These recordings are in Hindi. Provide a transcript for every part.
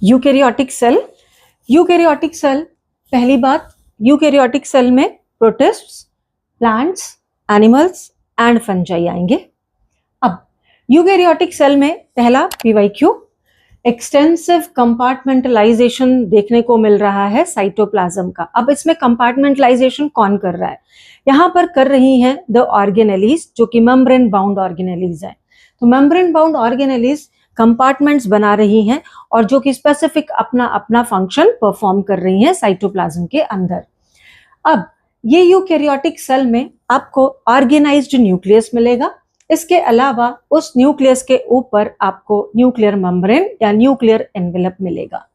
यूकैरियोटिक सेल, यूकैरियोटिक सेल, पहली बात, यूकैरियोटिक सेल में प्रोटिस्ट्स, प्लांट्स, एनिमल्स एंड फंजाई आएंगे। अब यूकैरियोटिक सेल में पहला पीवाईक्यू, एक्सटेंसिव कंपार्टमेंटलाइजेशन देखने को मिल रहा है साइटोप्लाज्म का। अब इसमें कंपार्टमेंटलाइजेशन कौन कर रहा है? यहाँ पर कर रही हैं द ऑर्गेनेलीज, जो कि मेम्ब्रेन बाउंड ऑर्गेनेलीज है। तो मेम्ब्रेन बाउंड ऑर्गेनेलीज कंपार्टमेंट्स बना रही हैं और जो कि स्पेसिफिक अपना अपना फंक्शन परफॉर्म कर रही हैं साइटोप्लाज्म के अंदर। अब ये यूकैरियोटिक सेल में आपको ऑर्गेनाइज्ड न्यूक्लियस मिलेगा। इसके अलावा उस न्यूक्लियस के ऊपर आपको न्यूक्लियर मेम्ब्रेन या न्यूक्लियर एनवेलप मिलेगा।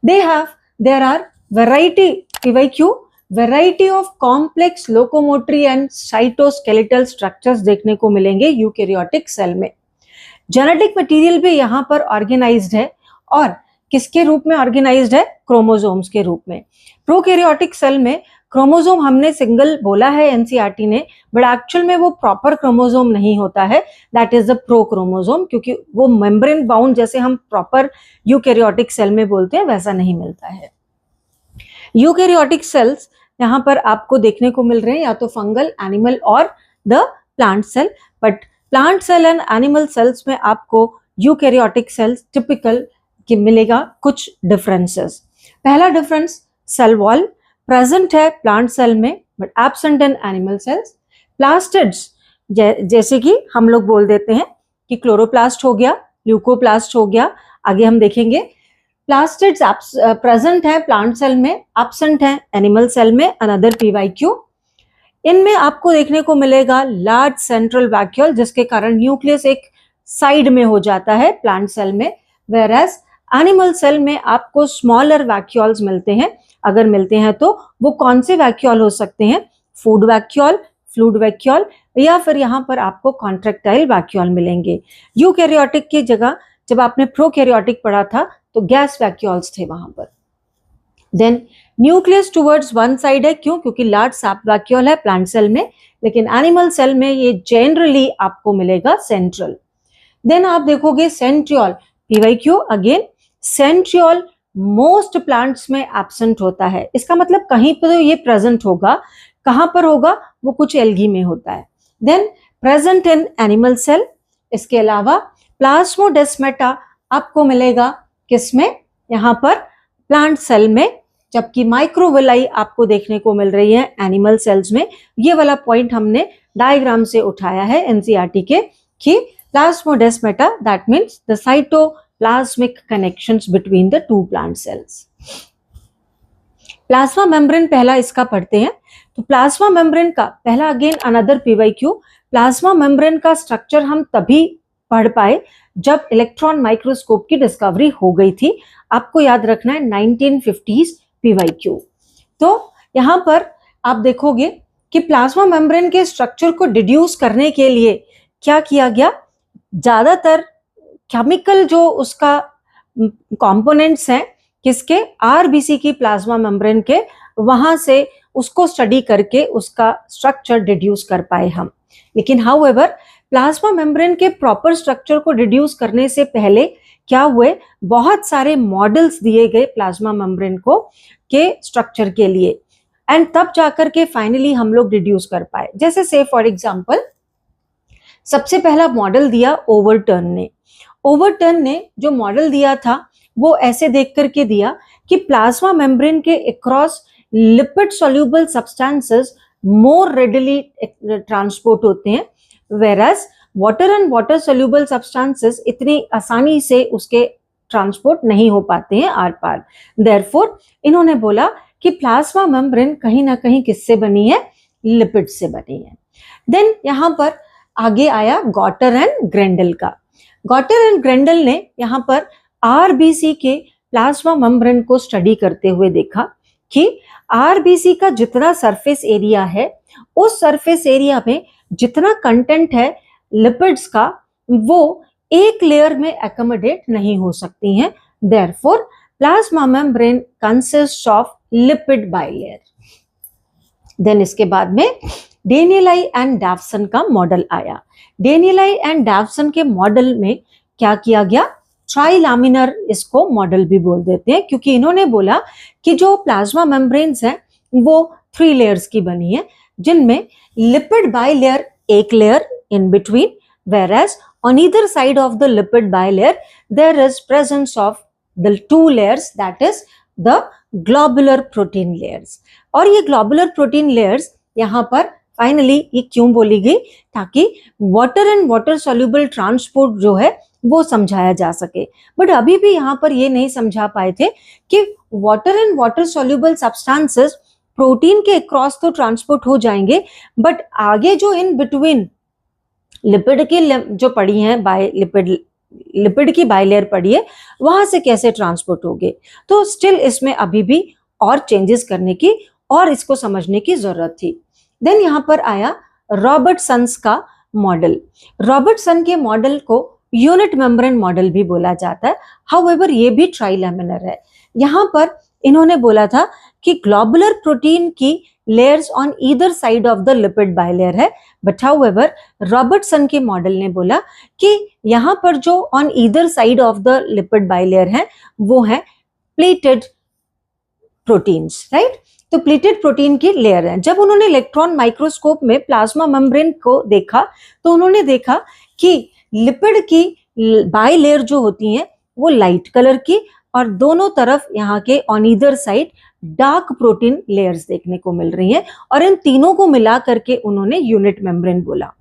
There are variety, PYQ, variety of complex locomotory and cytoskeletal structures देखने को मिलेंगे यूकैरियोटिक सेल में। जेनेटिक मटेरियल भी यहाँ पर ऑर्गेनाइज्ड है और किसके रूप में ऑर्गेनाइज्ड है? क्रोमोसोम्स के रूप में। प्रोकैरियोटिक सेल में क्रोमोसोम हमने सिंगल बोला है एनसीईआरटी ने, बट एक्चुअल में वो प्रॉपर क्रोमोसोम नहीं होता है, दैट इज द प्रोक्रोमोसोम, क्योंकि वो मेम्ब्रेन बाउंड जैसे हम प्रॉपर यूकैरियोटिक सेल में बोलते हैं वैसा नहीं मिलता है। यूकैरियोटिक सेल्स यहाँ पर आपको देखने को मिल रहे हैं या तो फंगल, एनिमल और the plant cell, but plant cell and animal cells में आपको यूकैरियोटिक सेल्स टिपिकल की मिलेगा कुछ डिफरेंसेस। पहला डिफरेंस, सेल वॉल प्रेजेंट है प्लांट सेल में but absent in animal cells. Plastids, जैसे कि हम लोग बोल देते हैं कि क्लोरोप्लास्ट हो गया, ल्यूकोप्लास्ट हो गया, आगे हम देखेंगे। प्लास्टिड्स प्रेजेंट है प्लांट सेल में, एब्सेंट है एनिमल सेल में, अनदर पीवाईक्यू। इनमें आपको देखने को मिलेगा लार्ज सेंट्रल वैक्यूल, जिसके कारण न्यूक्लियस एक साइड में हो जाता है प्लांट सेल में, वेयरएज एनिमल सेल में आपको स्मॉलर वैक्यूल्स मिलते हैं। अगर मिलते हैं तो वो कौन से वैक्यूल हो सकते हैं? फूड वैक्यूल, फ्लूइड वैक्यूल, या फिर यहाँ पर आपको कॉन्ट्रैक्टाइल वैक्यूल मिलेंगे। यूकैरियोटिक की जगह जब आपने प्रोकैरियोटिक पढ़ा था तो गैस वैक्यूल्स थे वहां पर। Then nucleus towards one side है, क्यों? क्योंकि लार्ज सैप वैक्यूल है प्लांट सेल में, लेकिन एनिमल सेल में ये जनरली आपको मिलेगा सेंट्रल। देन आप देखोगे centriole, PYQ again, centriole most plants में एब्सेंट होता है। इसका मतलब कहीं पर तो ये प्रेजेंट होगा, कहां पर होगा? वो कुछ एल्गी में होता है। Then present in animal cell. इसके अलावा प्लाज्मोडेस्माटा आपको मिलेगा किसमें? यहाँ पर प्लांट सेल में, जबकि माइक्रोविलाई आपको देखने को मिल रही है एनिमल सेल्स में। ये वाला पॉइंट हमने डायग्राम से उठाया है एनसीईआरटी के, कि plasmodesmata that means the cytoplasmic connections between the two plant cells. Plasma membrane पहला इसका पढ़ते हैं। तो प्लाज्मा मेम्ब्रेन का पहला again another PYQ, plasma membrane का स्ट्रक्चर हम तभी पढ़ पाए जब इलेक्ट्रॉन माइक्रोस्कोप की डिस्कवरी हो गई थी। आपको याद रखना है 1950s पीवाईक्यू। तो यहाँ पर आप देखोगे कि प्लाज्मा मेम्ब्रेन के स्ट्रक्चर को डिड्यूस करने के लिए क्या किया गया? ज्यादातर केमिकल जो उसका कंपोनेंट्स हैं किसके? आरबीसी की प्लाज्मा मेम्ब्रेन के, वहां से उसको स्टडी करके उसका स्ट्रक्चर डिड्यूस कर पाए हम। लेकिन हाउएवर प्लाज्मा मेम्ब्रेन के प्रॉपर स्ट्रक्चर को डिड्यूस करने से पहले क्या हुए? बहुत सारे मॉडल्स दिए गए प्लाज्मा मेम्ब्रेन को के स्ट्रक्चर के लिए, एंड तब जाकर के फाइनली हम लोग डिड्यूस कर पाए। जैसे से फॉर एग्जांपल सबसे पहला मॉडल दिया ओवरटर्न ने। ओवरटर्न ने जो मॉडल दिया था वो ऐसे देख करके दिया कि प्लाज्मा मेम्ब्रेन के across lipid soluble substances more readily transport होते हैं, versus water and water soluble substances इतनी आसानी से उसके ट्रांसपोर्ट नहीं हो पाते हैं आर पार। देयरफॉर इन्होंने बोला कि प्लाज्मा मेम्ब्रेन कहीं ना कहीं किससे बनी है? लिपिड से बनी है। देन यहाँ पर आगे आया गॉटर एंड ग्रेंडल का। गॉटर एंड ग्रेंडल ने यहाँ पर आरबीसी के प्लाज्मा मेम्ब्रेन को स्टडी करते हुए देखा कि आरबीसी का जितना सरफेस एरिया है, उस सरफेस एरिया में जितना कंटेंट है लिपिड्स का, वो एक लेयर में एकोमोडेट नहीं हो सकती हैं। Therefore plasma membrane consist of lipid bilayer. Then इसके बाद में डेनियलाई एंड डैवसन का मॉडल आया। डेनियलाई एंड डैवसन के मॉडल में क्या किया गया? ट्राइलैमिनर इसको मॉडल भी बोल देते हैं, क्योंकि इन्होंने बोला कि जो प्लाज्मा मेम्ब्रेन्स हैं वो 3 लेयर्स की बनी है, जिनमें लिपिड बाइलेयर एक layer in between, whereas on either side of the lipid bilayer there is presence of the 2 layers, that is the globular protein layers. और ये globular protein layers यहाँ पर फाइनली ये क्यों बोली गई, ताकि water and water soluble transport जो है वो समझाया जा सके। बट अभी भी यहाँ पर ये नहीं समझा पाए थे कि water and water soluble substances protein के अक्रॉस तो ट्रांसपोर्ट हो जाएंगे, बट आगे जो इन बिटवीन लिपिड की जो पड़ी है लिपिड की बाइलेयर पड़ी है, वहां से कैसे ट्रांसपोर्ट होगे। तो स्टिल इसमें अभी भी और चेंजेस करने की और इसको समझने की जरूरत थी। देन यहाँ पर आया रॉबर्टसन्स का मॉडल। रॉबर्टसन के मॉडल को यूनिट मेम्ब्रेन मॉडल भी बोला जाता है, हाउएवर ये भी ट्राइलैमिनर है। यहाँ पर इन्होंने बोला था कि ग्लोबुलर प्रोटीन की layers on either side of the lipid bilayer है, but however रॉबर्टसन के मॉडल ने बोला कि यहाँ पर जो on either side of the lipid bilayer है वो है प्लेटेड प्रोटीन्स, राइट। तो प्लेटेड प्रोटीन की लेयर है। जब उन्होंने इलेक्ट्रॉन माइक्रोस्कोप में प्लाज्मा मेम्ब्रेन को देखा तो उन्होंने देखा कि लिपिड की बाइलेयर जो होती हैं वो लाइट कलर की, और दोनों तरफ यहाँ के on either side dark protein layers देखने को मिल रही हैं, और इन तीनों को मिला करके उन्होंने यूनिट मेम्ब्रेन बोला।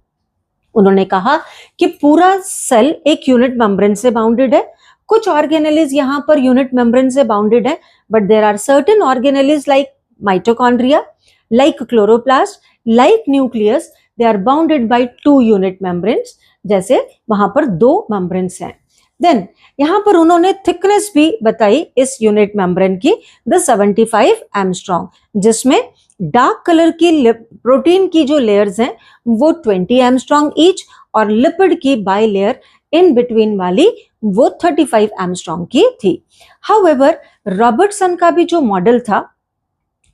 उन्होंने कहा कि पूरा सेल एक यूनिट मेम्ब्रेन से बाउंडेड है। कुछ ऑर्गेनेलिज यहाँ पर यूनिट मेम्ब्रेन से बाउंडेड है, but there are certain organelles like mitochondria, like chloroplast, like nucleus, they are bounded by 2 unit membranes, जैसे वहां पर 2 मेम्ब्रेन्स हैं। देन यहाँ पर उन्होंने थिकनेस भी बताई इस यूनिट मेम्ब्रेन की, द 75 एंगस्ट्रॉम, जिसमें डार्क कलर की प्रोटीन की जो लेयर्स हैं वो 20 एंगस्ट्रॉम ईच, और लिपिड की बाइलेयर इन बिटवीन वाली वो 35 एंगस्ट्रॉम की थी। हाउएवर रॉबर्टसन का भी जो मॉडल था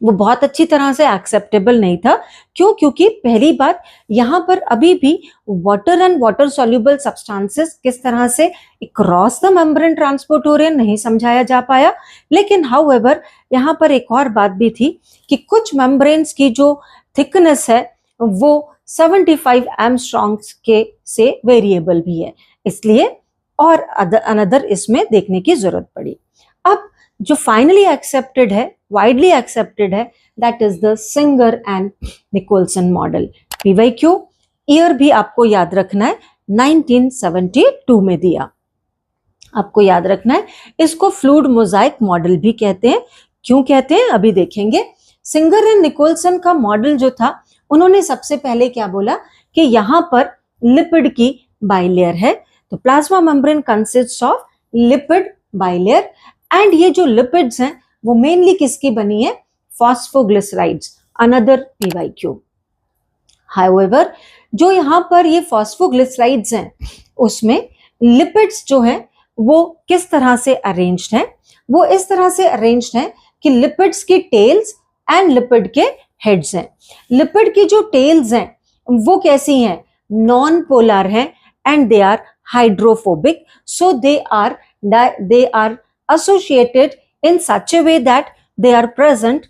वो बहुत अच्छी तरह से एक्सेप्टेबल नहीं था। क्यों? क्योंकि पहली बात यहाँ पर अभी भी water and water soluble substances किस तरह से क्रॉस द मेम्ब्रेन ट्रांसपोर्ट हो रहे हैं नहीं समझाया जा पाया। लेकिन हाउएवर यहाँ पर एक और बात भी थी कि कुछ मेम्ब्रेन्स की जो थिकनेस है वो 75 एंगस्ट्रॉम्स के से वेरिएबल भी है, इसलिए और अनदर इसमें देखने की जरूरत पड़ी। अब जो फाइनली एक्सेप्टेड है, वाइडली एक्सेप्टेड है, that is the Singer and Nicolson model. PYQ year भी आपको याद रखना है, 1972 में दिया, आपको याद रखना है। इसको फ्लूइड मोजाइक मॉडल भी कहते हैं। क्यों कहते हैं अभी देखेंगे। सिंगर एंड निकोलसन का मॉडल जो था, उन्होंने सबसे पहले क्या बोला कि यहाँ पर लिपिड की बाइलेयर है, तो plasma membrane consists of lipid bilayer, and ये जो लिपिड्स हैं वो मेनली किसकी बनी है, फॉस्फोग्लिसराइड्स, अनदर पीवाईक्यू। हाउएवर जो यहाँ पर ये फॉस्फोग्लिसराइड्स हैं उसमें लिपिड्स जो है वो किस तरह से अरेंज्ड है, वो इस तरह से अरेंज्ड है कि लिपिड्स की टेल्स एंड लिपिड के हेड्स हैं। लिपिड की जो टेल्स हैं वो कैसी हैं, नॉन पोलर हैं, and they are hydrophobic, so they are associated in such a way that they are present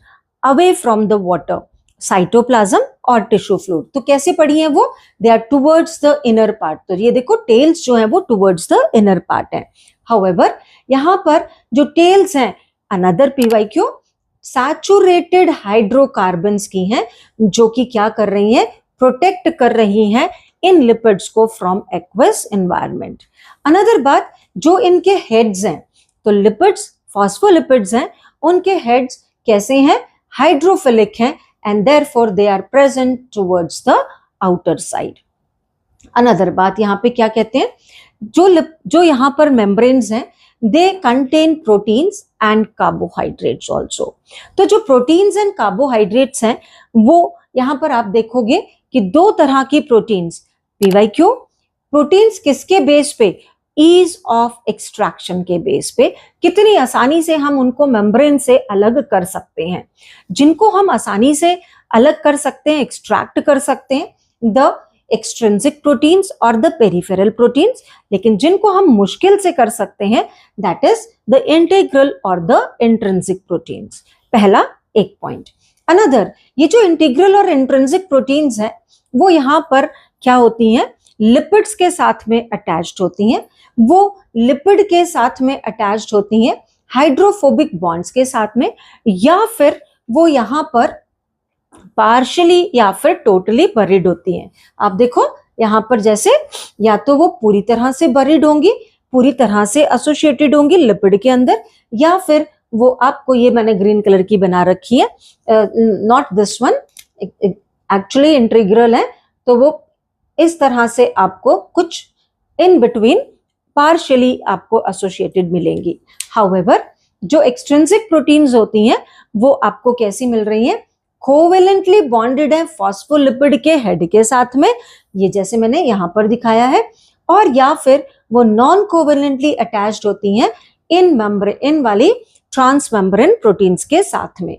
away from the water, cytoplasm और tissue fluid। तो कैसे पढ़ी है वो, they are towards the inner part। तो ये देखो टेल्स जो है वो towards the inner part है। However यहाँ पर जो टेल्स हैं, another PYQ, सैचुरेटेड हाइड्रोकार्बन्स की हैं, जो कि क्या कर रही हैं, प्रोटेक्ट कर रही हैं इन लिपिड्स को फ्रॉम एक्वस एनवायरनमेंट। अनदर बात, जो इनके हेड्स हैं, तो लिपिड्स फॉस्फोलिपिड्स हैं, उनके हेड्स कैसे हैं, हाइड्रोफिलिक हैं, and therefore they are present towards the outer side. Another बात यहाँ पे क्या कहते हैं, जो यहाँ पर मेम्ब्रेन्स हैं, they contain proteins and carbohydrates also. तो जो प्रोटीन्स एंड कार्बोहाइड्रेट्स हैं वो यहाँ पर आप देखोगे कि 2 तरह की प्रोटीन्स, पीवाईक्यू, प्रोटीन्स किसके बेस पे, ईज ऑफ एक्सट्रैक्शन के बेस पे, कितनी आसानी से हम उनको मेम्ब्रेन से अलग कर सकते हैं। जिनको हम आसानी से अलग कर सकते हैं, एक्सट्रैक्ट कर सकते हैं, द एक्सट्रिंसिक प्रोटीन्स और द पेरिफेरल प्रोटीन्स, लेकिन जिनको हम मुश्किल से कर सकते हैं दैट इज द इंटीग्रल और द इंट्रिंसिक प्रोटीन्स। पहला एक पॉइंट। अनदर, ये जो इंटीग्रल और इंट्रिंसिक प्रोटीन्स है वो यहाँ पर क्या होती हैं, लिपिड्स के साथ में अटैच्ड होती हैं। वो लिपिड के साथ में अटैच्ड होती हैं हाइड्रोफोबिक बॉन्ड्स के साथ में, या फिर वो यहाँ पर पार्शियली या फिर टोटली बरीड होती हैं। आप देखो यहाँ पर जैसे या तो वो पूरी तरह से बरीड होंगी, पूरी तरह से एसोसिएटेड होंगी लिपिड के अंदर, या फिर वो आपको ये मैंने ग्रीन कलर की बना रखी है, not this one, actually integral है, तो वो इस तरह से आपको कुछ इन बिटवीन पार्शियली आपको एसोसिएटेड मिलेंगी। हाउएवर जो एक्सट्रिंसिक प्रोटीन्स होती हैं वो आपको कैसी मिल रही हैं, कोवेलेंटली बॉन्डेड है फॉस्फोलिपिड के हेड के साथ में, ये जैसे मैंने यहां पर दिखाया है, और या फिर वो नॉन कोवेलेंटली अटैच्ड होती हैं इन मेम्ब्रेन वाली ट्रांसमेम्ब्रेन प्रोटीन्स के साथ में,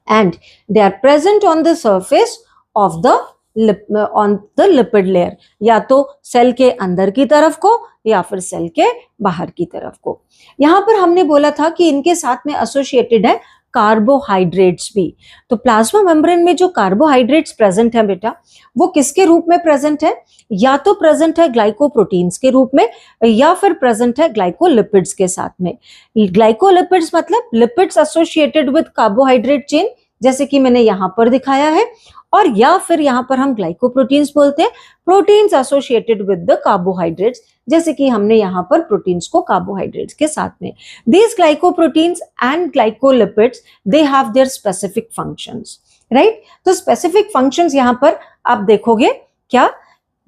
and they are present on the surface of the on the lipid layer, या तो सेल के अंदर की तरफ को या फिर सेल के बाहर की तरफ को। यहां पर हमने बोला था कि इनके साथ में एसोसिएटेड है कार्बोहाइड्रेट्स भी। तो प्लाज्मा मेम्ब्रेन में जो कार्बोहाइड्रेट्स प्रेजेंट है बेटा, वो किसके रूप में प्रेजेंट है, या तो प्रेजेंट है ग्लाइकोप्रोटीन्स के रूप में, या फिर प्रेजेंट है ग्लाइकोलिपिड्स के साथ में। ग्लाइकोलिपिड्स मतलब lipids associated with carbohydrate chain, जैसे कि मैंने यहां पर दिखाया है, और या फिर यहां पर हम ग्लाइकोप्रोटीन्स बोलते हैं, proteins associated with the carbohydrates, जैसे कि हमने यहां पर प्रोटीन्स को कार्बोहाइड्रेट्स के साथ में। These glycoproteins and glycolipids, they have their specific functions, right? तो specific functions यहां पर आप देखोगे क्या,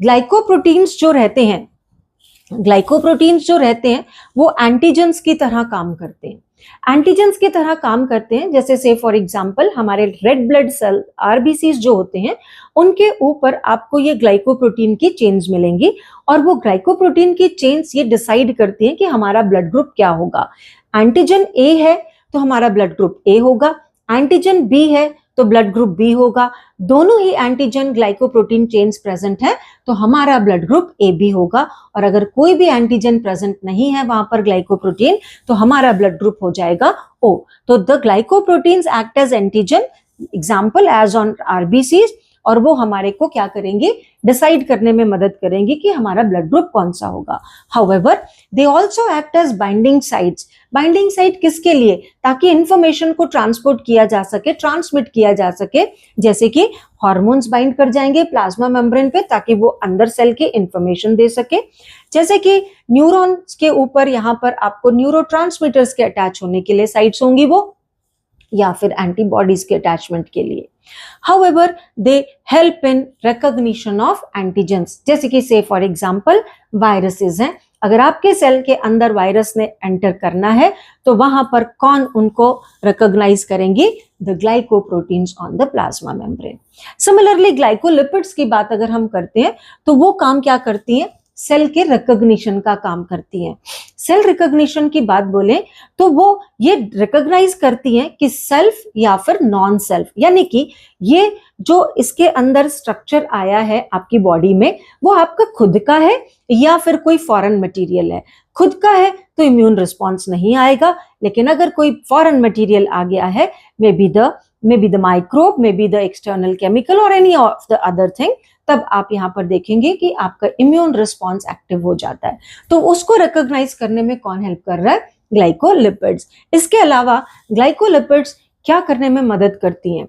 ग्लाइकोप्रोटीन्स जो रहते हैं, ग्लाइकोप्रोटीन्स जो रहते हैं वो एंटीजेंस की तरह काम करते हैं। एंटीजेंस की तरह काम करते हैं, जैसे से फॉर एग्जांपल हमारे रेड ब्लड सेल आरबीसीज जो होते हैं उनके ऊपर आपको ये ग्लाइकोप्रोटीन की चेन्स मिलेंगी, और वो ग्लाइकोप्रोटीन की चेन्स ये डिसाइड करती हैं कि हमारा ब्लड ग्रुप क्या होगा। एंटीजन ए है तो हमारा ब्लड ग्रुप ए होगा, एंटीजन बी है तो ब्लड ग्रुप बी होगा। दोनों ही एंटीजन ग्लाइकोप्रोटीन चेन्स प्रेजेंट है तो हमारा ब्लड ग्रुप ए बी होगा, और अगर कोई भी एंटीजन प्रेजेंट नहीं है वहां पर ग्लाइकोप्रोटीन, तो हमारा ब्लड ग्रुप हो जाएगा ओ। तो the glycoproteins act as antigen, example as on RBCs, और वो हमारे को क्या करेंगे, डिसाइड करने में मदद करेंगे कि हमारा ब्लड ग्रुप कौन सा होगा। However they also act as binding sites. Binding site किसके लिए, ताकि इंफॉर्मेशन को ट्रांसपोर्ट किया जा सके, ट्रांसमिट किया जा सके, जैसे कि हार्मोन्स बाइंड कर जाएंगे प्लाज्मा मेम्ब्रेन पे ताकि वो अंदर सेल के इंफॉर्मेशन दे सके, जैसे कि न्यूरॉन्स के ऊपर यहाँ पर आपको न्यूरोट्रांसमीटर्स के अटैच होने के लिए साइट्स होंगी वो, या फिर एंटीबॉडीज के अटैचमेंट के लिए। However, they help in recognition of antigens, जैसे कि से फॉर एग्जांपल वायरसेस हैं, अगर आपके सेल के अंदर वायरस ने एंटर करना है तो वहां पर कौन उनको रिकॉग्नाइज करेंगी, the glycoproteins on the plasma membrane. Similarly glycolipids की बात अगर हम करते हैं तो वो काम क्या करती हैं, सेल के रिकॉग्निशन का काम करती हैं। सेल रिकॉग्निशन की बात बोले तो वो ये रिकॉग्नाइज करती हैं कि सेल्फ या फिर नॉन सेल्फ, यानी कि ये जो इसके अंदर स्ट्रक्चर आया है आपकी बॉडी में वो आपका खुद का है या फिर कोई फॉरेन मटेरियल है। खुद का है तो इम्यून रिस्पॉन्स नहीं आएगा, लेकिन अगर कोई फॉरेन मटेरियल आ गया है, may be the microbe, may be the external chemical और any of the other thing, तब आप यहाँ पर देखेंगे कि आपका इम्यून रिस्पॉन्स एक्टिव हो जाता है। तो उसको रिकॉग्नाइज करने में कौन हेल्प कर रहा है, ग्लाइकोलिपिड्स। इसके अलावा ग्लाइकोलिपिड्स क्या करने में मदद करती हैं,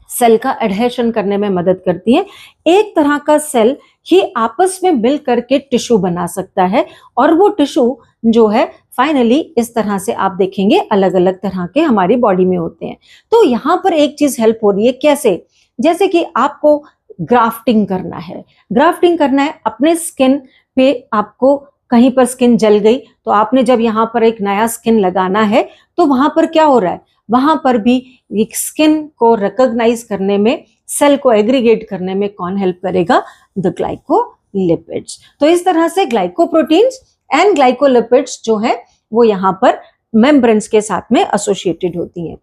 सेल का एडहेशन करने में मदद करती हैं। एक तरह का सेल ही आपस में मिल करके टिश्यू बना सकता है, और वो टिश्यू जो है फाइनली इस तरह से आप देखेंगे अलग अलग तरह के हमारी बॉडी में होते हैं। तो यहाँ पर एक चीज हेल्प हो रही है, कैसे, जैसे कि आपको ग्राफ्टिंग करना है, ग्राफ्टिंग करना है अपने स्किन पे, आपको कहीं पर स्किन जल गई तो आपने जब यहाँ पर एक नया स्किन लगाना है तो वहां पर क्या हो रहा है, वहां पर भी एक स्किन को रिकॉग्नाइज करने में, सेल को एग्रीगेट करने में कौन हेल्प करेगा, द ग्लाइकोलिपिड्स। तो इस तरह से ग्लाइकोप्रोटीन्स एंड ग्लाइकोलिपिड्स जो है वो यहाँ पर मेम्ब्रेन्स के साथ में एसोसिएटेड होती हैं।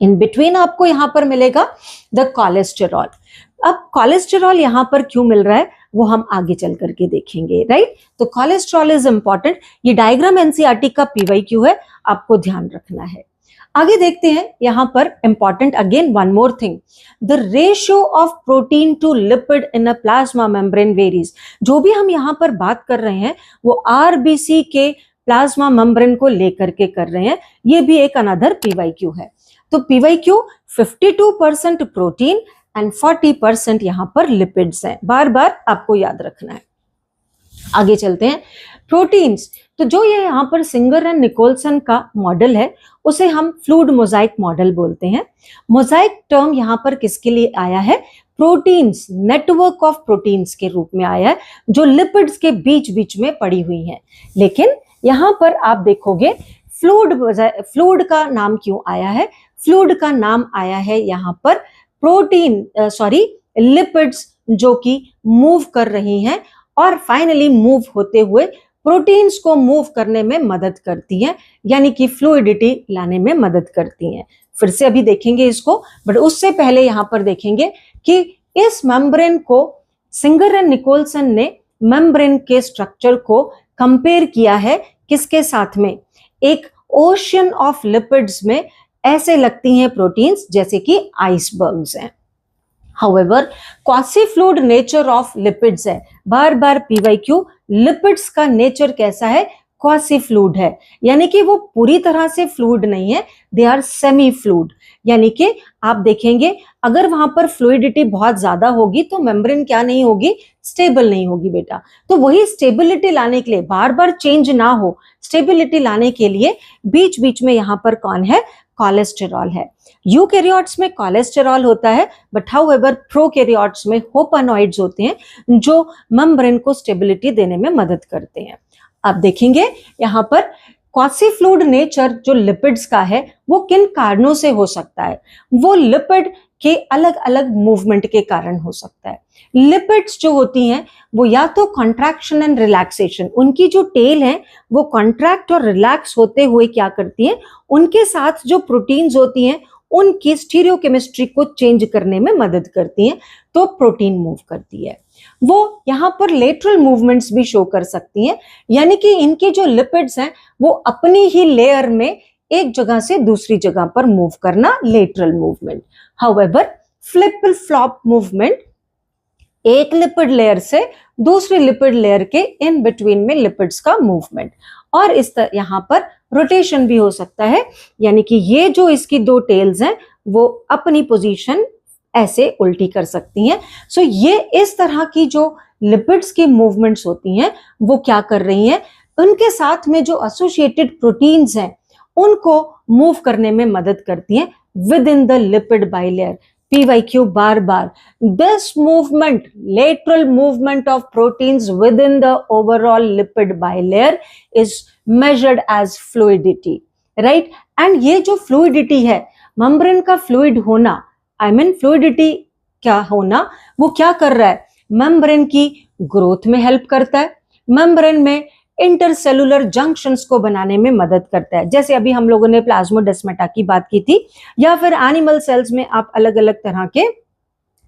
इन बिटवीन आपको यहां पर मिलेगा द कोलेस्टेरॉल। अब कोलेस्टेरॉल यहाँ पर क्यों मिल रहा है वो हम आगे चल करके देखेंगे, राइट। तो कोलेस्ट्रॉल इज इंपॉर्टेंट, ये डायग्राम एनसीईआरटी का पीवाईक्यू है, आपको ध्यान रखना है। आगे देखते हैं यहां पर important again one more thing, the ratio of protein to lipid in a plasma membrane varies. जो भी हम यहां पर बात कर रहे हैं वो आरबीसी के प्लाज्मा मेम्ब्रेन को लेकर के कर रहे हैं, ये भी एक अनदर पीवाईक्यू है। तो पीवाईक्यू 52% प्रोटीन एंड 40% यहां पर लिपिड्स हैं, बार बार आपको याद रखना है। आगे चलते हैं, प्रोटीन्स, तो जो ये यहाँ पर सिंगर एंड निकोलसन का मॉडल है उसे हम फ्लूइड मोजाइक मॉडल बोलते हैं। मोजाइक टर्म यहाँ पर किसके लिए आया है, प्रोटीन्स, नेटवर्क ऑफ प्रोटीन्स के रूप में आया है जो लिपिड्स के बीच बीच में पड़ी हुई हैं। लेकिन यहाँ पर आप देखोगे फ्लूइड का नाम क्यों आया है, फ्लूइड का नाम आया है यहाँ पर प्रोटीन लिपिड्स जो कि मूव कर रही हैं और फाइनली मूव होते हुए प्रोटीन्स को मूव करने में मदद करती हैं, यानी कि फ्लूइडिटी लाने में मदद करती हैं। फिर से अभी देखेंगे इसको, बट उससे पहले यहां पर देखेंगे कि इस मेम्ब्रेन को सिंगर एंड निकोलसन ने मेम्ब्रेन के स्ट्रक्चर को कंपेयर किया है किसके साथ में, एक ओशियन ऑफ लिपिड्स में ऐसे लगती हैं प्रोटीन्स जैसे कि आइसबर्ग्स हैं। However, quasi-fluid nature of lipids है, बार बार पीवाईक्यू, लिपिड्स का नेचर कैसा है, क्वासी फ्लूइड है, यानी कि वो पूरी तरह से फ्लूइड नहीं है, दे आर सेमी फ्लूइड। यानी कि आप देखेंगे अगर वहां पर फ्लूइडिटी बहुत ज्यादा होगी तो मेम्ब्रेन क्या नहीं होगी, स्टेबल नहीं होगी बेटा। तो वही स्टेबिलिटी लाने के लिए, बार बार चेंज ना हो, स्टेबिलिटी लाने के लिए बीच बीच में यहाँ पर कौन है, कोलेस्टेरॉल है। यूकैरियोट्स में कोलेस्टेरॉल होता है, बट हाउएवर प्रोकैरियोट्स में होपानॉइड्स होते हैं जो मेम्ब्रेन को स्टेबिलिटी देने में मदद करते हैं। अब देखेंगे यहाँ पर क्वासी फ्लूइड नेचर जो लिपिड्स का है वो किन कारणों से हो सकता है, वो लिपिड के अलग अलग मूवमेंट के कारण हो सकता है। लिपिड्स जो होती हैं वो या तो कॉन्ट्रैक्शन एंड रिलैक्सेशन, उनकी जो टेल है वो कॉन्ट्रैक्ट और रिलैक्स होते हुए क्या करती हैं, उनके साथ जो प्रोटीन्स होती हैं उनकी स्टीरियोकेमिस्ट्री को चेंज करने में मदद करती हैं, तो प्रोटीन मूव करती है। वो यहाँ पर लेटरल मूवमेंट्स भी शो कर सकती हैं, यानी कि इनके जो लिपिड्स हैं वो अपनी ही लेयर में एक जगह से दूसरी जगह पर मूव करना, lateral movement. However flip flop movement, एक लिपिड लेयर से दूसरी लिपिड लेयर के इन बिटवीन में लिपिड्स का मूवमेंट, और इस तरह यहाँ पर रोटेशन भी हो सकता है, यानी कि ये जो इसकी दो टेल्स हैं वो अपनी पोजीशन ऐसे उल्टी कर सकती हैं। सो ये इस तरह की जो लिपिड्स की मूवमेंट्स होती हैं वो क्या कर रही हैं, उनके साथ में जो एसोसिएटेड प्रोटीन्स हैं उनको मूव करने में मदद करती हैं with in the lipid bilayer. PYQ bar bar, this movement, lateral movement of proteins within the overall lipid bilayer is measured as fluidity, right? And ये जो fluidity है, membrane का fluid होना, I mean fluidity क्या होना, वो क्या कर रहा है, membrane की growth में help करता है, membrane में इंटरसेलुलर जंक्शंस को बनाने में मदद करता है। जैसे अभी हम लोगों ने प्लाज्मोडेस्माटा की बात की थी, या फिर एनिमल सेल्स में आप अलग अलग तरह के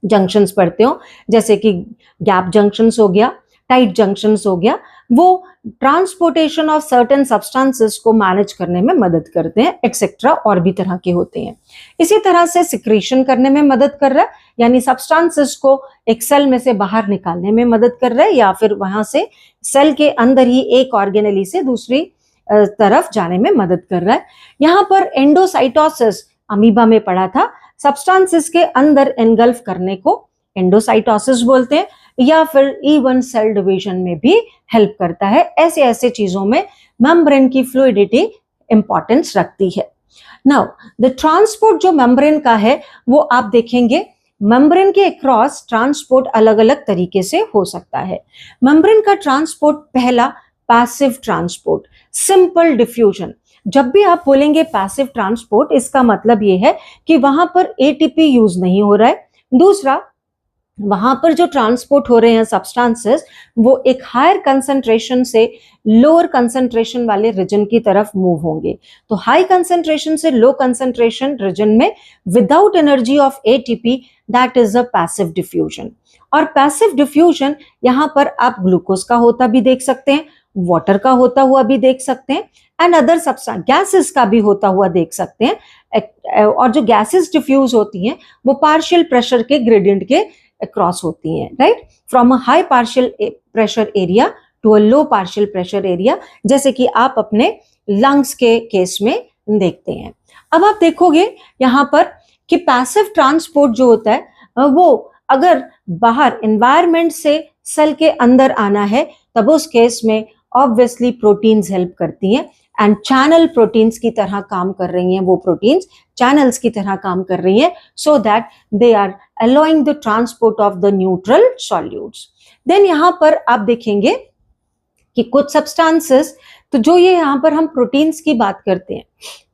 जंक्शंस पढ़ते हो, जैसे कि गैप जंक्शंस हो गया, टाइट जंक्शंस हो गया, वो ट्रांसपोर्टेशन ऑफ सर्टेन सब्सटेंसेस को मैनेज करने में मदद करते हैं, एक्सेट्रा और भी तरह के होते हैं। इसी तरह से सिक्रीशन करने में मदद कर रहा है, यानी सब्सटेंसेस को एक सेल में से बाहर निकालने में मदद कर रहा है, या फिर वहां से सेल के अंदर ही एक ऑर्गेनेली से दूसरी तरफ जाने में मदद कर रहा है। यहाँ पर एंडोसाइटोसिस अमीबा में पढ़ा था, सब्सटेंसेस के अंदर एनगल्फ करने को एंडोसाइटोसिस बोलते हैं, या फिर इवन सेल डिवीजन में भी हेल्प करता है। ऐसे ऐसे चीजों में मेम्ब्रेन की फ्लूइडिटी इंपॉर्टेंस रखती है। नाउ द ट्रांसपोर्ट जो मेम्ब्रेन का है वो आप देखेंगे मेम्ब्रेन के अक्रॉस ट्रांसपोर्ट अलग अलग तरीके से हो सकता है। मेम्ब्रेन का ट्रांसपोर्ट पहला पैसिव ट्रांसपोर्ट, सिंपल डिफ्यूजन। जब भी आप बोलेंगे पैसिव ट्रांसपोर्ट, इसका मतलब ये है कि वहां पर एटीपी यूज नहीं हो रहा है। दूसरा, वहां पर जो ट्रांसपोर्ट हो रहे हैं सब्सटेंसेस, वो एक हायर कंसंट्रेशन से लोअर कंसंट्रेशन वाले रीजन की तरफ मूव होंगे। तो हाई कंसंट्रेशन से लो कंसंट्रेशन रीजन में without energy of ATP, that is a passive diffusion. और पैसिव डिफ्यूजन यहां पर आप ग्लूकोज का होता भी देख सकते हैं, वाटर का होता हुआ भी देख सकते हैं, एंड अदर सब्सटेंस गैसेस का भी होता हुआ देख सकते हैं। और जो गैसेस डिफ्यूज होती हैं वो पार्शियल प्रेशर के ग्रेडियंट के क्रॉस होती हैं, right, from a high partial pressure area to a low partial pressure area, जैसे कि आप अपने लंग्स के केस में देखते हैं। अब आप देखोगे यहाँ पर कि पैसिव ट्रांसपोर्ट जो होता है वो अगर बाहर एनवायरमेंट से सेल के अंदर आना है, तब उस केस में ऑब्वियसली प्रोटीन्स हेल्प करती हैं, एंड चैनल प्रोटीन्स की तरह काम कर रही हैं, वो प्रोटीन्स चैनल्स की तरह काम कर रही हैं, so that they are allowing the transport of the neutral solutes. Then यहां पर आप देखेंगे कि कुछ सब्सटेंसेस, तो जो ये यहाँ पर हम प्रोटीन्स की बात करते हैं,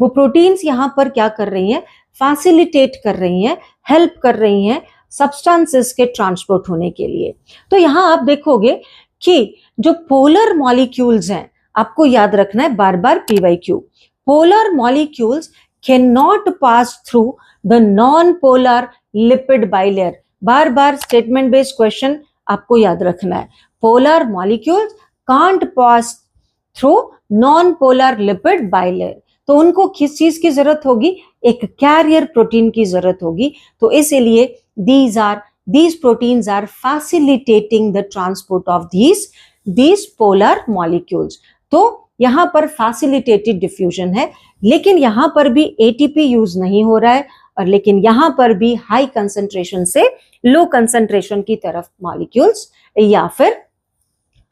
वो प्रोटीन्स यहाँ पर क्या कर रही हैं, फैसिलिटेट कर रही हैं, हेल्प कर रही हैं सब्सटेंसेस के ट्रांसपोर्ट होने के लिए। तो यहां आप देखोगे कि जो पोलर मॉलिक्यूल्स हैं, आपको याद रखना है बार बार PYQ, polar molecules can not pass through the non polar lipid bilayer. Bar bar statement based question आपको याद रखना है, polar molecules can't pass through non polar lipid bilayer. तो उनको किस चीज की जरूरत होगी, एक कैरियर प्रोटीन की जरूरत होगी। तो इसीलिए these proteins are facilitating the transport of these polar molecules। तो यहां पर facilitated diffusion है, लेकिन यहां पर भी ATP यूज नहीं हो रहा है, और लेकिन यहां पर भी हाई कंसंट्रेशन से लो कंसंट्रेशन की तरफ मॉलिक्यूल्स या फिर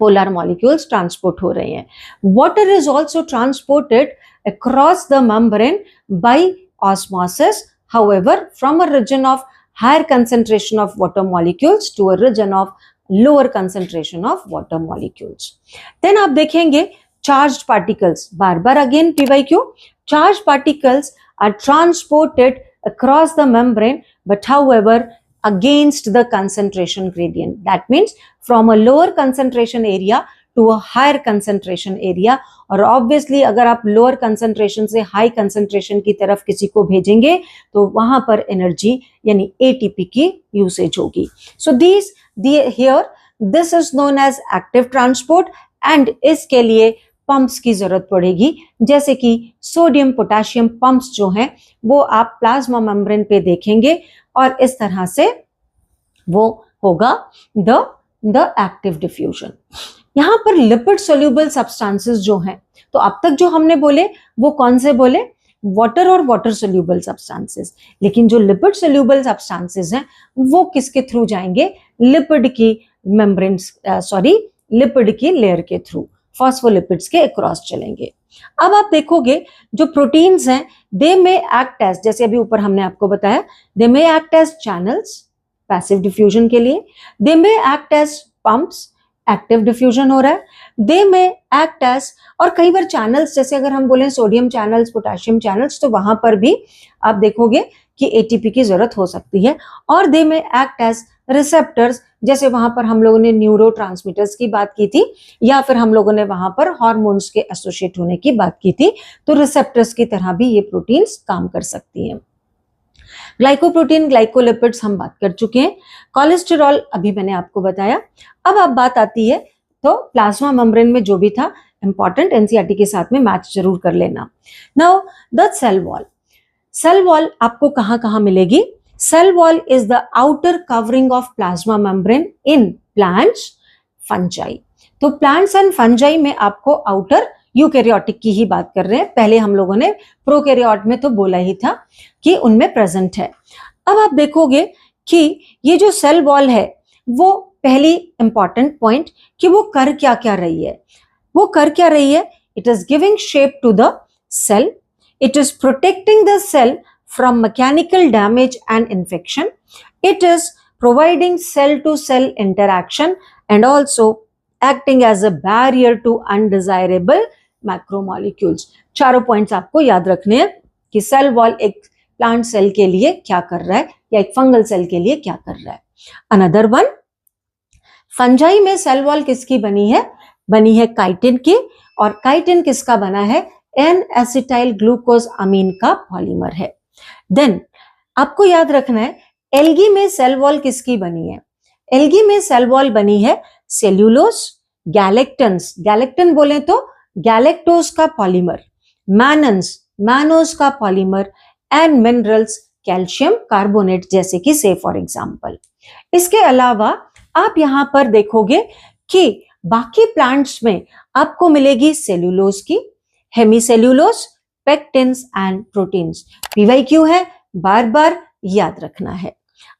पोलर मॉलिक्यूल्स ट्रांसपोर्ट हो रहे हैं। Water is also transported across the membrane by osmosis, however from a region of higher concentration of water molecules to a region of lower concentration of water molecules। Then आप देखेंगे charged particles, bar bar again PYQ, charged particles are transported across the membrane, but however against the concentration gradient। That means from a lower concentration area to a higher concentration area। और ऑब्वियसली अगर आप लोअर कंसंट्रेशन से हाई कंसंट्रेशन की तरफ किसी को भेजेंगे तो वहां पर एनर्जी यानी एटीपी की यूसेज होगी। So this is known as active transport, and इसके लिए पंप्स की जरूरत पड़ेगी, जैसे कि सोडियम पोटेशियम पंप्स जो हैं वो आप प्लाज्मा मेम्ब्रेन पे देखेंगे, और इस तरह से वो होगा द एक्टिव डिफ्यूजन। यहां पर लिपिड सोल्यूबल सब्सटेंसेस जो हैं, तो अब तक जो हमने बोले वो कौन से बोले, वाटर और वाटर सोल्यूबल सब्सटेंसेस, लेकिन जो लिपिड सोल्यूबल सब्सटेंसेस हैं वो किसके थ्रू जाएंगे, लिपिड की मेम्ब्रेन लिपिड की लेयर के थ्रू, फॉस्फोलिपिड्स के अक्रॉस चलेंगे। अब आप देखोगे जो प्रोटीन्स हैं दे मे एक्ट एज, जैसे अभी ऊपर हमने आपको बताया, they may act as channels passive diffusion के लिए, they may act as pumps active diffusion हो रहा है, दे में एक्ट एज, और कई बार चैनल्स, जैसे अगर हम बोलें सोडियम चैनल्स, पोटेशियम चैनल्स, तो वहां पर भी आप देखोगे कि एटीपी की जरूरत हो सकती है, और दे में एक्ट एज रिसेप्टर्स, जैसे वहां पर हम लोगों ने न्यूरोट्रांसमीटर्स की बात की थी, या फिर हम लोगों ने वहां पर हार्मोन्स के एसोसिएट होने की बात की थी, तो रिसेप्टर्स की तरह भी ये प्रोटीन्स काम कर सकती हैं। ग्लाइकोप्रोटीन, ग्लाइकोलिपिड्स हम बात कर चुके हैं, कोलेस्टेरॉल अभी मैंने आपको बताया। अब बात आती है तो प्लाज्मा मेम्ब्रेन में जो भी था इंपॉर्टेंट, एनसीईआरटी के साथ में मैच जरूर कर लेना। Now the cell wall, cell wall आपको कहां कहां मिलेगी, cell wall is the outer covering of plasma membrane in plants, fungi. तो प्लांट्स एंड फंजाई में आपको आउटर, यूकैरियोटिक की ही बात कर रहे हैं, पहले हम लोगों ने प्रोकैरियोट में तो बोला ही था कि उनमें प्रेजेंट है। अब आप देखोगे कि ये जो सेल वॉल है वो पहली इंपॉर्टेंट पॉइंट कि वो कर क्या क्या रही है, वो कर क्या रही है, it is giving shape to the cell, it is protecting the cell from mechanical damage and infection, it is providing cell to cell interaction, and also acting as a barrier to undesirable macromolecules. चारों पॉइंट्स आपको याद रखने हैं कि सेल वॉल एक प्लांट सेल के लिए क्या कर रहा है या एक फंगल सेल के लिए क्या कर रहा है। अनदर वन, फंजाई में सेल वॉल किसकी बनी है? बनी है काइटिन की, और काइटिन किसका बना है? एन एसिटाइल ग्लूकोज अमीन का पॉलीमर है। देन आपको याद रखना है एल्गी में सेल वॉल किसकी बनी है? एल्गी में सेल वॉल बनी है सेल्यूलोज, गैलेक्टन्स, गैलेक्टन बोले तो गैलेक्टोज का पॉलीमर, मैनन्स, मैनोज का polymer, and minerals, calcium carbonate जैसे कि से फॉर एग्जांपल। इसके अलावा आप यहां पर देखोगे कि बाकी प्लांट्स में आपको मिलेगी सेल्यूलोज की, hemicellulose, pectins and proteins. PYQ है, बार बार याद रखना है।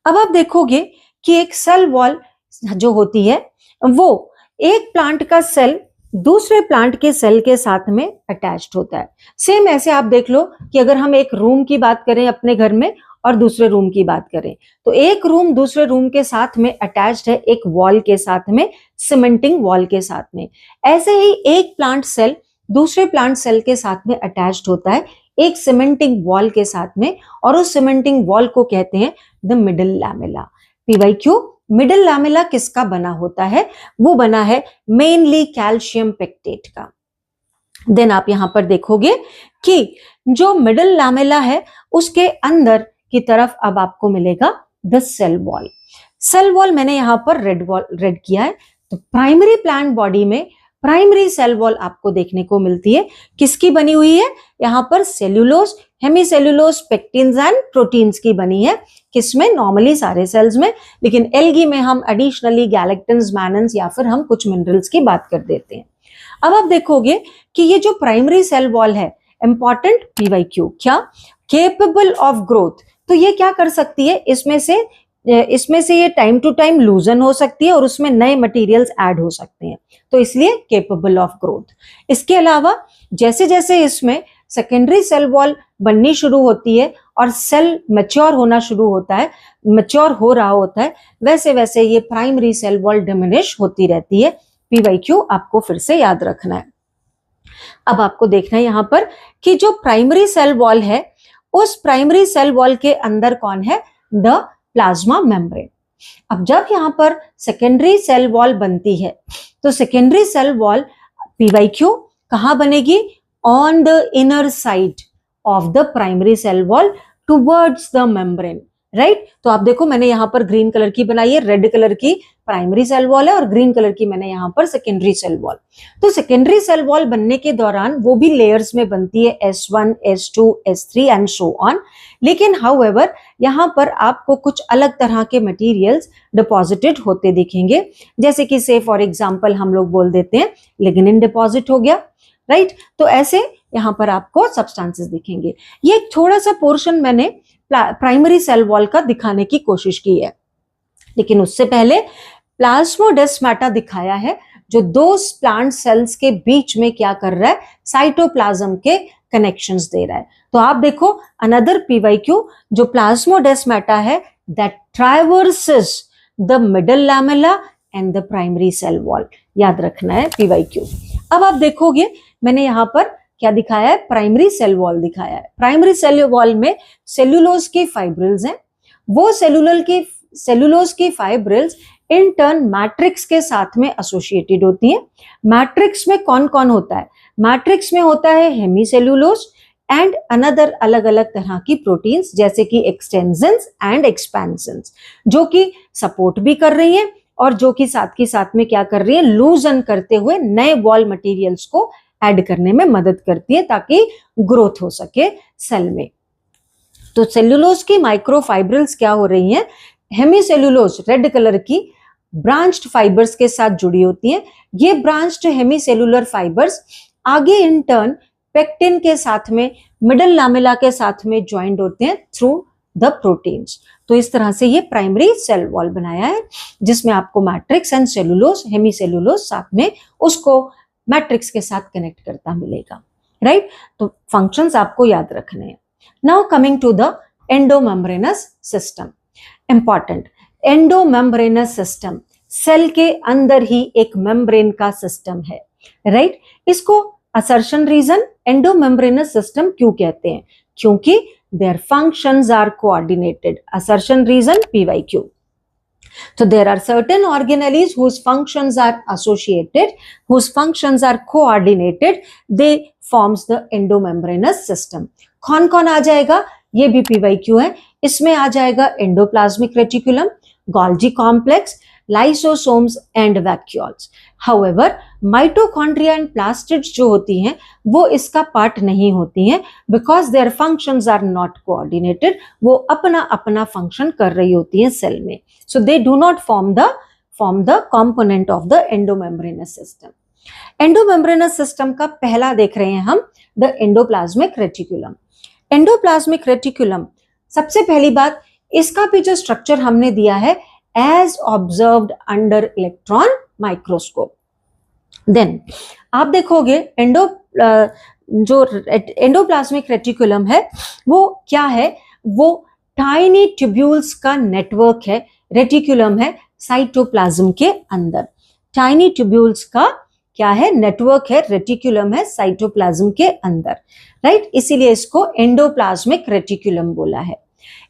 अब आप देखोगे कि एक सेल वॉल जो होती है वो एक प्लांट का सेल दूसरे प्लांट के सेल के साथ में अटैच्ड होता है। सेम ऐसे आप देख लो कि अगर हम एक रूम की बात करें अपने घर में और दूसरे रूम की बात करें, तो एक रूम दूसरे रूम के साथ में अटैच्ड है एक वॉल के साथ में, सीमेंटिंग वॉल के साथ में। ऐसे ही एक प्लांट सेल दूसरे प्लांट सेल के साथ में अटैच्ड होता है एक सीमेंटिंग वॉल के साथ में, और उस सीमेंटिंग वॉल को कहते हैं the middle lamella. PYQ, middle lamella किसका बना होता है? वो बना है मेनली कैल्शियम पेक्टेट का। देन आप यहां पर देखोगे कि जो मिडल लैमेला है उसके अंदर की तरफ अब आपको मिलेगा the cell wall. Cell wall मैंने यहां पर रेड किया है। तो प्राइमरी प्लांट बॉडी में प्राइमरी सेल वॉल आपको देखने को मिलती है, किसकी बनी हुई है? यहां पर cellulose, hemicellulose, pectins and proteins की बनी है। किसमें? नॉर्मली सारे सेल्स में, लेकिन एल्गी में हम एडिशनली गैलेक्टन्स, मैनन्स या फिर हम कुछ मिनरल्स की बात कर देते हैं। अब आप देखोगे कि ये जो प्राइमरी सेल वॉल है, इंपॉर्टेंट पीवाईक्यू, क्या? Capable of growth. तो ये क्या कर सकती है? इसमें से ये टाइम टू टाइम लूजन हो सकती है और उसमें नए मटेरियल्स ऐड हो सकते हैं, तो इसलिए केपेबल ऑफ ग्रोथ। इसके अलावा जैसे जैसे इसमें सेकेंडरी सेल वॉल बननी शुरू होती है और सेल मैच्योर होना शुरू होता है, मैच्योर हो रहा होता है, वैसे वैसे ये प्राइमरी सेल वॉल डिमिनिश होती रहती है। पीवाईक्यू आपको फिर से याद रखना है। अब आपको देखना है यहां पर कि जो प्राइमरी सेल वॉल है उस प्राइमरी सेल वॉल के अंदर कौन है? The plasma membrane. अब जब यहां पर सेकेंडरी सेल वॉल बनती है तो सेकेंडरी सेल वॉल पीवाईक्यू कहां बनेगी? On the inner side of the primary cell wall towards the membrane, right? तो आप देखो मैंने यहां पर ग्रीन कलर की बनाई है, रेड कलर की प्राइमरी सेल वॉल है और ग्रीन कलर की मैंने यहां पर सेकेंडरी सेल वॉल। तो सेकेंडरी सेल वॉल बनने के दौरान वो भी लेयर्स में बनती है, S1, S2, S3 and so on. लेकिन हाउएवर यहां पर आपको कुछ अलग तरह के मटेरियल्स डिपॉजिटेड होते दिखेंगे, जैसे कि से फॉर एग्जांपल हम लोग बोल देते हैं लिग्निन डिपॉजिट हो गया, राइट? तो ऐसे यहां पर आपको सब्सटेंसेस दिखेंगे। ये एक थोड़ा सा पोर्शन मैंने प्राइमरी सेल वॉल का दिखाने की कोशिश की है, लेकिन उससे पहले प्लाज्मोडेस्माटा दिखाया है जो दो प्लांट सेल्स के बीच में क्या कर रहा है? साइटोप्लाज्म के कनेक्शंस दे रहा है। तो आप देखो अनदर पीवाईक्यू, जो प्लाज्मोडेस्माटा है that traverses the middle lamella and the primary cell wall, याद रखना है पीवाईक्यू। अब आप देखोगे मैंने यहां पर क्या दिखाया है? प्राइमरी सेल वॉल दिखाया है। प्राइमरी सेल वॉल में सेल्यूलोज की फाइब्रिल्स हैं, वो सेल्यूलोज की फाइब्रिल्स इन टर्न मैट्रिक्स के साथ में एसोसिएटेड होती हैं। मैट्रिक्स में कौन कौन होता है? मैट्रिक्स में होता है हेमीसेल्यूलोज एंड अनदर अलग अलग तरह की प्रोटीन्स, जैसे कि एक्सटेंशंस एंड एक्सपेंशंस, जो कि सपोर्ट भी कर रही हैं और जो कि साथ में क्या कर रही है? लूजन करते हुए नए वॉल मटेरियल्स को ऐड करने में मदद करती है ताकि ग्रोथ हो सके सेल में। तो सेल्यूलोज की माइक्रोफाइब्रिल्स क्या हो रही हैं? हेमीसेल्यूलोज रेड कलर की ब्रांच्ड फाइबर्स के साथ जुड़ी होती हैं। ये ब्रांच्ड हेमीसेल्यूलर फाइबर्स आगे इन टर्न पेक्टिन के साथ में, मिडल लैमेला के साथ में ज्वाइंट होते हैं थ्रू द प्रोटीन्स। तो इस तरह से ये प्राइमरी सेल वॉल बनाया है जिसमें आपको मैट्रिक्स एंड सेल्यूलोज, हेमीसेल्यूलोज साथ में उसको मैट्रिक्स के साथ कनेक्ट करता मिलेगा, राइट? तो फंक्शंस आपको याद रखने हैं। Now coming to the endomembranous system. Important, endomembranous system cell के अंदर ही एक मेम्ब्रेन का सिस्टम है, राइट? इसको असर्शन रीजन एंडोमेम्ब्रेनस सिस्टम क्यों कहते हैं? क्योंकि their functions are coordinated. Assertion reason PYQ. So there are certain organelles whose functions are associated, whose functions are coordinated, they forms the endomembranous system. कौन कौन आ जाएगा, ये भी PYQ है. इसमें आ जाएगा endoplasmic reticulum, Golgi complex, lysosomes and vacuoles. However, mitochondria and plastids जो होती हैं वो इसका पार्ट नहीं होती हैं, because their functions are not coordinated. वो अपना अपना फंक्शन कर रही होती हैं सेल में. So they do not form the component of the endomembranous system. Endomembranous system का पहला देख रहे हैं हम, the endoplasmic reticulum. Endoplasmic reticulum, सबसे पहली बात, इसका भी जो स्ट्रक्चर हमने दिया है as observed under electron microscope. Then आप देखोगे जो एंडोप्लाज्मिक रेटिकुलम है वो क्या है, वो टाइनी ट्यूब्यूल्स का नेटवर्क है. रेटिकुलम है साइटोप्लाज्म के अंदर. टाइनी ट्यूब्यूल्स का क्या है, नेटवर्क है. रेटिकुलम है साइटोप्लाज्म के अंदर, राइट. इसीलिए इसको एंडोप्लाज्मिक रेटिकुलम बोला है.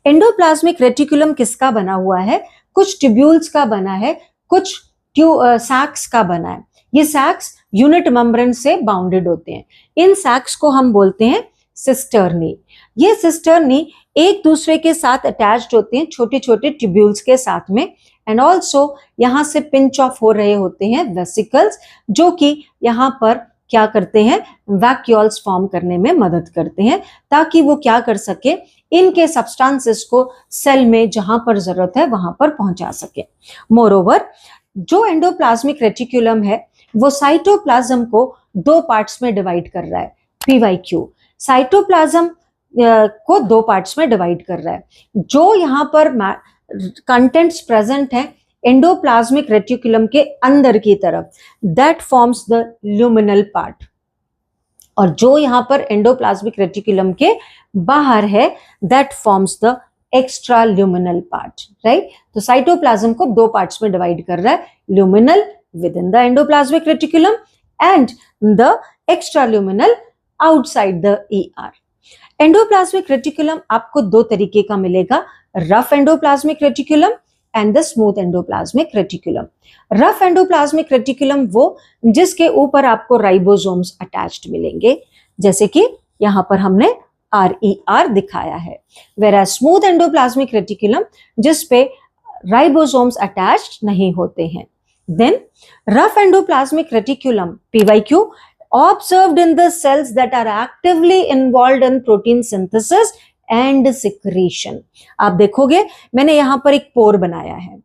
एंडोप्लाज्मिक रेटिकुलम किसका बना हुआ है, कुछ ट्यूब्यूल्स का बना है, कुछ सैक्स का बना है. ये सैक्स यूनिट मेम्ब्रेन से बाउंडेड होते हैं. इन सैक्स को हम बोलते हैं सिस्टर्नी. ये सिस्टर्नी एक दूसरे के साथ अटैच्ड होते हैं छोटे छोटे ट्यूब्यूल्स के साथ में. एंड ऑल्सो यहाँ से पिंच ऑफ हो रहे होते हैं वेसिकल्स, जो कि यहाँ पर क्या करते हैं, वैक्यूल्स फॉर्म करने में मदद करते हैं, ताकि वो क्या कर सके, इनके सब्सटेंसेस को सेल में जहां पर जरूरत है वहां पर पहुंचा सके. मोरओवर, जो एंडोप्लाज्मिक रेटिकुलम है वो साइटोप्लाज्म को दो पार्ट्स में डिवाइड कर रहा है. PYQ, साइटोप्लाज्म को दो पार्ट्स में डिवाइड कर रहा है. जो यहाँ पर कंटेंट्स प्रेजेंट है एंडोप्लाज्मिक रेटिकुलम के अंदर की तरफ, that forms the luminal part. और जो यहाँ पर एंडोप्लाज्मिक रेटिकुलम के बाहर है, that forms the extra luminal part, right. तो साइटोप्लाज्म को दो पार्ट्स में डिवाइड कर रहा है, luminal with in the endoplasmic reticulum and the extra luminal outside the ER. Endoplasmic reticulum आपको दो तरीके का मिलेगा, rough endoplasmic reticulum and the smooth endoplasmic reticulum. Rough endoplasmic reticulum वो जिसके ऊपर आपको राइबोसोम्स अटैच्ड मिलेंगे, जैसे कि यहां पर हमने RER दिखाया है. वेराज स्मूथ एंडोप्लाज्मिक रेटिकुलम जिस पे राइबोसोम्स अटैच्ड नहीं होते हैं. Then rough endoplasmic reticulum PYQ observed in the cells that are actively involved in protein synthesis and secretion. आप देखोगे मैंने यहां पर एक पोर बनाया है,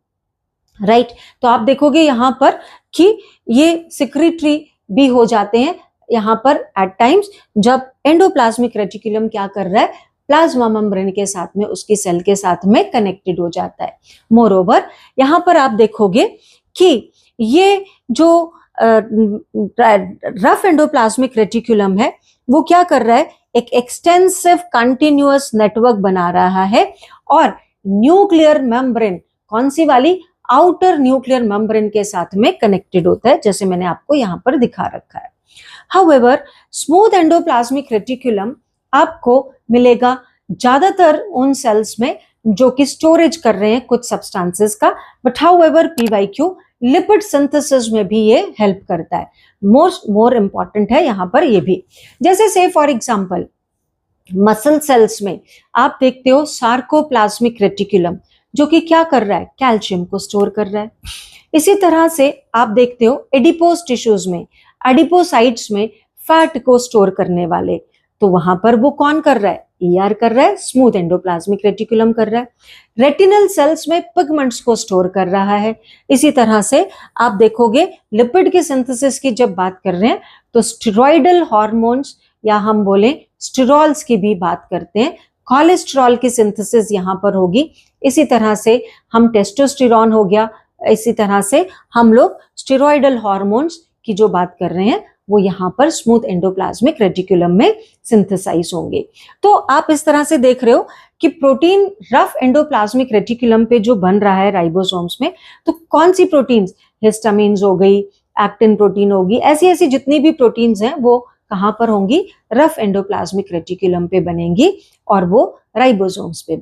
राइट. तो आप देखोगे यहां पर कि ये सिक्रेटरी भी हो जाते हैं यहां पर एट टाइम्स, जब एंडोप्लाज्मिक रेटिकुलम क्या कर रहा है, प्लाज्मा मेम्ब्रेन के साथ में उसकी सेल के साथ में कनेक्टेड हो जाता है. मोरओवर, यहां पर आप देखोगे कि ये जो रफ एंडोप्लाज्मिक रेटिकुलम है वो क्या कर रहा है, एक एक्सटेंसिव कंटिन्यूअस नेटवर्क बना रहा है. और न्यूक्लियर मेम्ब्रेन कौन सी वाली, आउटर न्यूक्लियर मेम्ब्रेन के साथ में कनेक्टेड होता है, जैसे मैंने आपको यहां पर दिखा रखा है. However, स्मूथ एंडोप्लाज्मिक रेटिकुलम आपको मिलेगा ज्यादातर उन सेल्स में जो कि स्टोरेज कर रहे हैं कुछ सब्सटेंसेस का. But however PYQ lipid synthesis में भी ये हेल्प करता है. मोर इंपॉर्टेंट है यहां पर ये भी. जैसे से फॉर एग्जांपल मसल सेल्स में आप देखते हो सार्कोप्लाज्मिक रेटिकुलम जो कि क्या कर रहा है, कैल्शियम को स्टोर कर रहा है. इसी तरह से आप देखते हो एडिपोज टिश्यूज में, एडिपोसाइट्स में फैट को स्टोर करने वाले, तो वहां पर वो कौन कर रहा है, ER कर रहा है, स्मूथ एंडोप्लाज्मिक रेटिकुलम कर रहा है. रेटिनल सेल्स में पिगमेंट्स को स्टोर कर रहा है. इसी तरह से आप देखोगे लिपिड के सिंथेसिस की जब बात कर रहे हैं तो स्टेरॉइडल हार्मोन्स या हम बोले स्टेरॉल्स की भी बात करते हैं. कोलेस्ट्रॉल की सिंथेसिस यहाँ पर होगी. इसी तरह से हम टेस्टोस्टेरॉन हो गया, इसी तरह से हम लोग स्टेरॉइडल हार्मोन्स की जो बात कर रहे हैं वो यहाँ पर स्मूथ एंडोप्लाज्मिक रेटिकुलम में सिंथेसाइज होंगे. तो आप इस तरह से देख रहे हो कि प्रोटीन रफ एंडोप्लाज्मिक रेटिकुलम पे जो बन रहा है राइबोसोम्स में, तो कौन सी प्रोटीन्स, हिस्टामिन्स हो गई, एक्टिन प्रोटीन होगी, ऐसी ऐसी जितनी भी प्रोटीन्स हैं वो कहाँ पर होंगी, रफ एंडोप्लाज्मिक रेटिकुलम पे बनेंगी और वो राइबोसोम्स पे